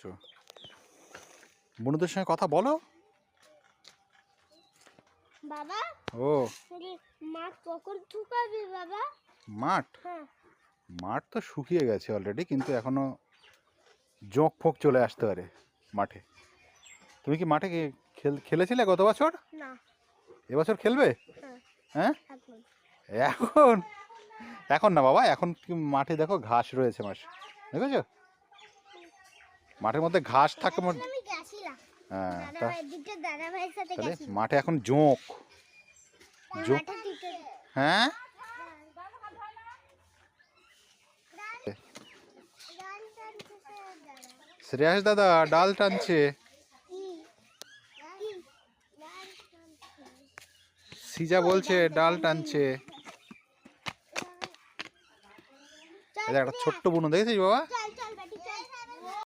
করছো? বন্ধুদের সঙ্গে কথা বলো। বাবা ও মাঠ কখন শুকাবে বাবা? মাঠ হ্যাঁ। মাঠ তো শুকিয়ে গেছে অলরেডি, কিন্তু এখনো জোঁক ফোঁক চলে আসতে পারে মাঠে। তুমি কি মাঠে খেলেছিলে গত বছর? না। এবছর খেলবে? হ্যাঁ। হ্যাঁ এখন এখন এখন না বাবা, এখন কি মাঠে দেখো ঘাস রয়েছে, দেখেছো মাঠের মধ্যে ঘাস থাকে আমি গেছিলাম হ্যাঁ দাদা ভাইয়ের সাথে তাহলে গেছিলাম। মাঠে এখন জোঁক মাঠে দিতে হ্যাঁ শ্রেয়াস দাদা ডাল টানছে, সিজা বলছে ডাল টানছে। এটা একটা ছোট্ট বুনো দেখেছিস বাবা?